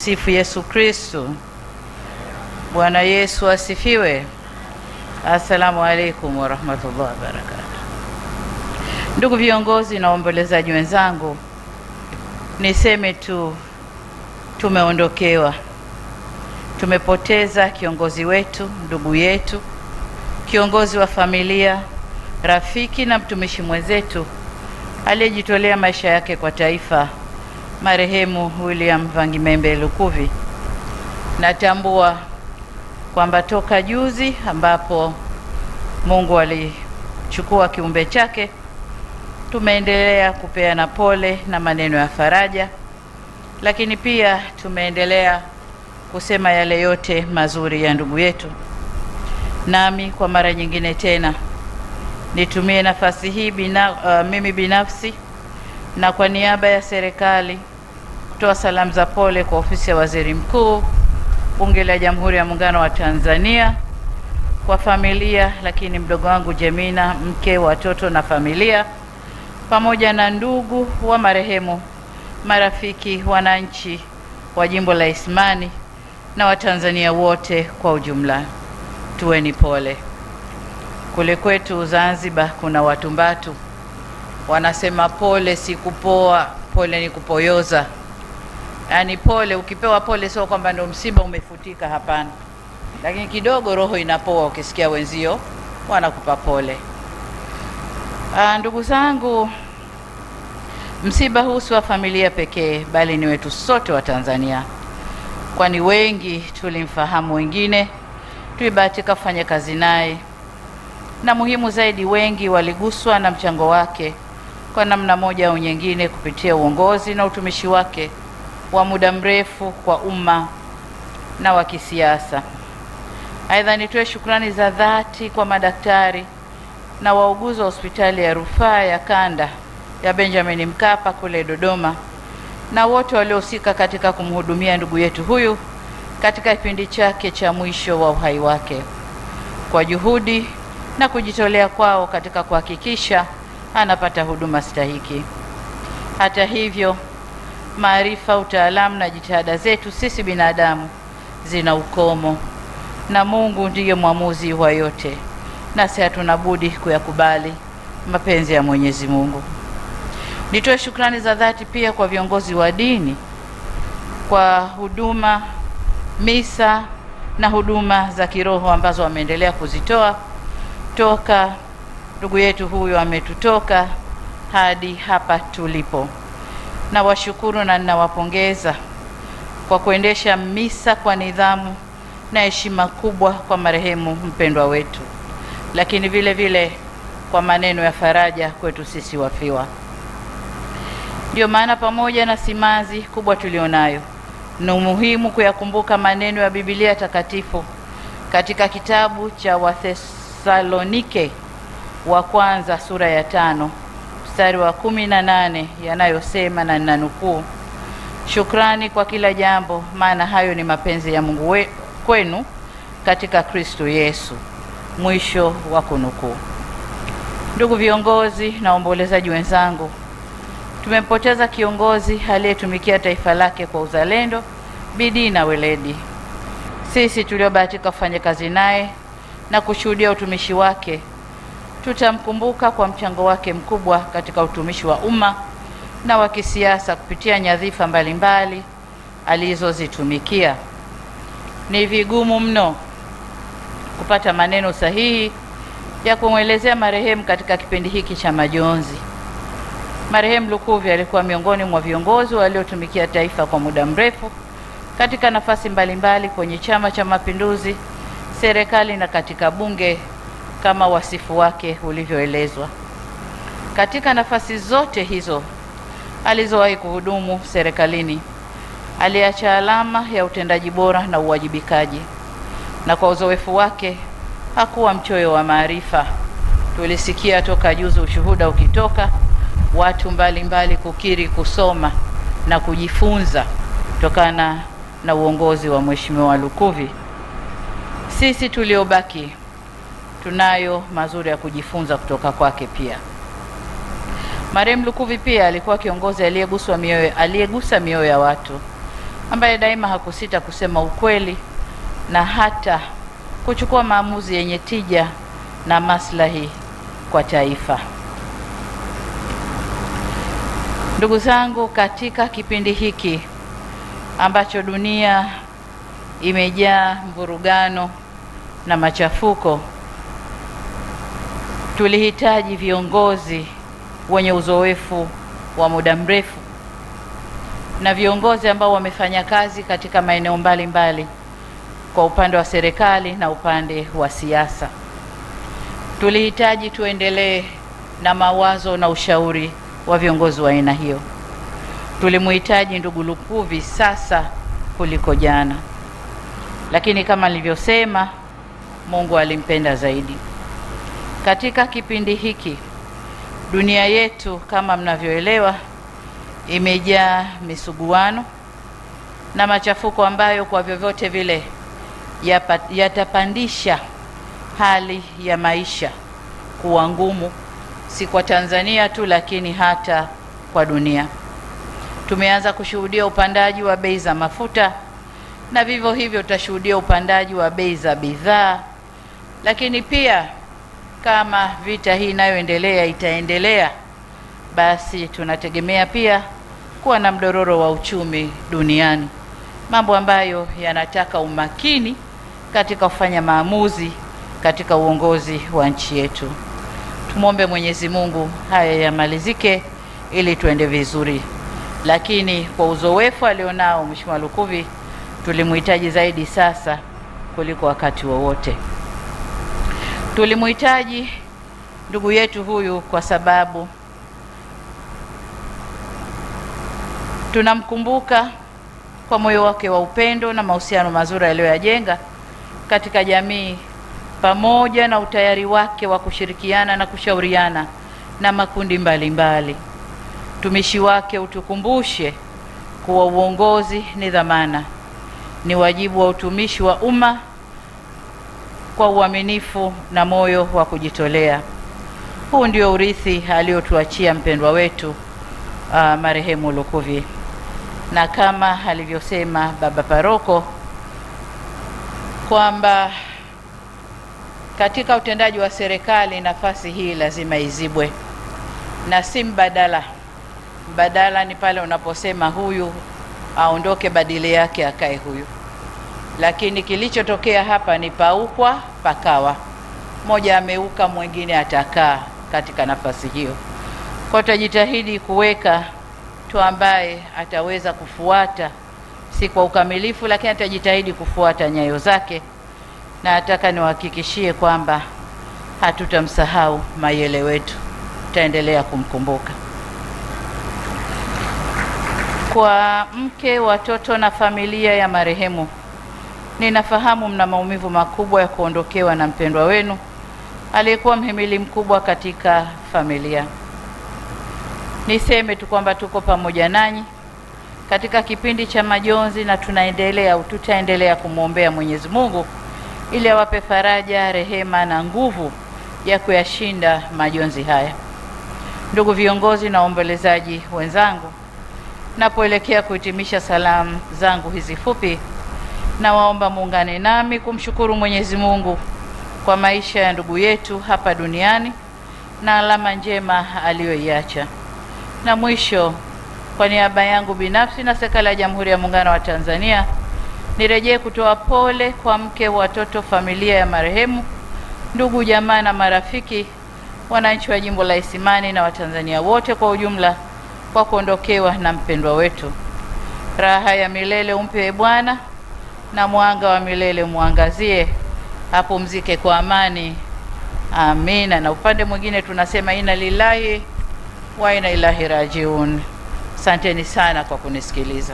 Sifu Yesu Kristo. Bwana Yesu asifiwe. Assalamu alaikum wa rahmatullahi wa barakatuh. Ndugu viongozi na waombolezaji wenzangu, niseme tu tumeondokewa. Tumepoteza kiongozi wetu, ndugu yetu, kiongozi wa familia, rafiki na mtumishi mwenzetu aliyejitolea maisha yake kwa taifa, marehemu William Vangimembe Lukuvi. Natambua kwamba toka juzi ambapo Mungu alichukua kiumbe chake, tumeendelea kupeana pole na maneno ya faraja, lakini pia tumeendelea kusema yale yote mazuri ya ndugu yetu. Nami kwa mara nyingine tena nitumie nafasi hii mimi binafsi na kwa niaba ya serikali kutoa salamu za pole kwa ofisi ya Waziri Mkuu, Bunge la Jamhuri ya Muungano wa Tanzania, kwa familia, lakini mdogo wangu Jemina, mke, watoto na familia, pamoja na ndugu wa marehemu, marafiki, wananchi wa jimbo la Isimani na Watanzania wote kwa ujumla. Tuweni pole. Kule kwetu Zanzibar kuna Watumbatu wanasema pole si kupoa, pole ni kupoyoza. Yaani pole, ukipewa pole sio kwamba ndio msiba umefutika, hapana. Lakini kidogo roho inapoa ukisikia wenzio wanakupa pole. Ndugu zangu, msiba huu si wa familia pekee, bali ni wetu sote wa Tanzania. Kwani wengi tulimfahamu, wengine tulibahatika kufanya kazi naye, na muhimu zaidi, wengi waliguswa na mchango wake kwa namna moja au nyingine kupitia uongozi na utumishi wake wa muda mrefu kwa umma na wa kisiasa. Aidha, nitoe shukrani za dhati kwa madaktari na wauguzi wa hospitali ya rufaa ya kanda ya Benjamin Mkapa kule Dodoma, na wote waliohusika katika kumhudumia ndugu yetu huyu katika kipindi chake cha mwisho wa uhai wake, kwa juhudi na kujitolea kwao katika kuhakikisha anapata huduma stahiki. Hata hivyo, maarifa, utaalamu na jitihada zetu sisi binadamu zina ukomo, na Mungu ndiye mwamuzi wa yote, nasi hatuna budi kuyakubali mapenzi ya Mwenyezi Mungu. Nitoe shukrani za dhati pia kwa viongozi wa dini kwa huduma, misa na huduma za kiroho ambazo wameendelea kuzitoa toka ndugu yetu huyu ametutoka hadi hapa tulipo. Na washukuru na ninawapongeza kwa kuendesha misa kwa nidhamu na heshima kubwa kwa marehemu mpendwa wetu, lakini vile vile kwa maneno ya faraja kwetu sisi wafiwa. Ndio maana pamoja na simanzi kubwa tulionayo, ni muhimu kuyakumbuka maneno ya Biblia takatifu katika kitabu cha Wathesalonike wa kwanza sura ya 5 mstari wa 18 yanayosema, na ninanukuu: shukrani kwa kila jambo, maana hayo ni mapenzi ya Mungu kwenu katika Kristo Yesu. Mwisho wa kunukuu. Ndugu viongozi na waombolezaji wenzangu, tumempoteza kiongozi aliyetumikia taifa lake kwa uzalendo, bidii na weledi. Sisi tuliobahatika kufanya kazi naye na kushuhudia utumishi wake, tutamkumbuka kwa mchango wake mkubwa katika utumishi wa umma na wa kisiasa kupitia nyadhifa mbalimbali alizozitumikia. Ni vigumu mno kupata maneno sahihi ya kumwelezea marehemu katika kipindi hiki cha majonzi. Marehemu Lukuvi alikuwa miongoni mwa viongozi waliotumikia taifa kwa muda mrefu katika nafasi mbalimbali kwenye Chama cha Mapinduzi, serikali na katika bunge, kama wasifu wake ulivyoelezwa. Katika nafasi zote hizo alizowahi kuhudumu serikalini, aliacha alama ya utendaji bora na uwajibikaji, na kwa uzoefu wake hakuwa mchoyo wa maarifa. Tulisikia toka juzi ushuhuda ukitoka watu mbalimbali kukiri, kusoma na kujifunza kutokana na uongozi wa Mheshimiwa Lukuvi. Sisi tuliobaki tunayo mazuri ya kujifunza kutoka kwake pia. Marehemu Lukuvi pia alikuwa kiongozi aliyegusa mioyo ya watu ambaye daima hakusita kusema ukweli na hata kuchukua maamuzi yenye tija na maslahi kwa taifa. Ndugu zangu, katika kipindi hiki ambacho dunia imejaa mvurugano na machafuko, tulihitaji viongozi wenye uzoefu wa muda mrefu na viongozi ambao wamefanya kazi katika maeneo mbalimbali kwa upande wa serikali na upande wa siasa. Tulihitaji tuendelee na mawazo na ushauri wa viongozi wa aina hiyo. Tulimhitaji ndugu Lukuvi sasa kuliko jana, lakini kama nilivyosema, Mungu alimpenda zaidi. Katika kipindi hiki, dunia yetu kama mnavyoelewa imejaa misuguano na machafuko ambayo kwa vyovyote vile yatapandisha hali ya maisha kuwa ngumu, si kwa Tanzania tu, lakini hata kwa dunia. Tumeanza kushuhudia upandaji wa bei za mafuta, na vivyo hivyo tutashuhudia upandaji wa bei za bidhaa, lakini pia kama vita hii inayoendelea itaendelea, basi tunategemea pia kuwa na mdororo wa uchumi duniani, mambo ambayo yanataka umakini katika kufanya maamuzi katika uongozi wa nchi yetu. Tumwombe Mwenyezi Mungu haya yamalizike ili tuende vizuri, lakini kwa uzoefu alionao Mheshimiwa Lukuvi tulimhitaji zaidi sasa kuliko wakati wowote. Tulimhitaji ndugu yetu huyu kwa sababu tunamkumbuka kwa moyo wake wa upendo na mahusiano mazuri aliyoyajenga katika jamii, pamoja na utayari wake wa kushirikiana na kushauriana na makundi mbalimbali. Utumishi wake utukumbushe kuwa uongozi ni dhamana, ni wajibu wa utumishi wa umma kwa uaminifu na moyo wa kujitolea. Huu ndio urithi aliotuachia mpendwa wetu marehemu Lukuvi, na kama alivyosema baba paroko kwamba katika utendaji wa serikali nafasi hii lazima izibwe na si mbadala. Mbadala ni pale unaposema huyu aondoke, badili yake akae huyu, lakini kilichotokea hapa ni paukwa pakawa, mmoja ameuka mwingine atakaa katika nafasi hiyo. Kwa tutajitahidi kuweka mtu ambaye ataweza kufuata, si kwa ukamilifu, lakini atajitahidi kufuata nyayo zake, na nataka niwahakikishie kwamba hatutamsahau Mayele wetu, tutaendelea kumkumbuka. Kwa mke, watoto na familia ya marehemu, ninafahamu mna maumivu makubwa ya kuondokewa na mpendwa wenu aliyekuwa mhimili mkubwa katika familia. Niseme tu kwamba tuko pamoja nanyi katika kipindi cha majonzi, na tutaendelea kumwombea Mwenyezi Mungu ili awape faraja, rehema na nguvu ya kuyashinda majonzi haya. Ndugu viongozi na waombolezaji wenzangu, napoelekea kuhitimisha salamu zangu hizi fupi, na waomba muungane nami kumshukuru Mwenyezi Mungu kwa maisha ya ndugu yetu hapa duniani na alama njema aliyoiacha. Na mwisho, kwa niaba yangu binafsi na serikali ya Jamhuri ya Muungano wa Tanzania, nirejee kutoa pole kwa mke, watoto, familia ya marehemu, ndugu, jamaa na marafiki, wananchi wa jimbo la Isimani na Watanzania wote kwa ujumla kwa kuondokewa na mpendwa wetu. Raha ya milele umpe Bwana, na mwanga wa milele muangazie, apumzike kwa amani. Amina. Na upande mwingine tunasema inna lillahi wa inna ilaihi rajiun. Asanteni sana kwa kunisikiliza.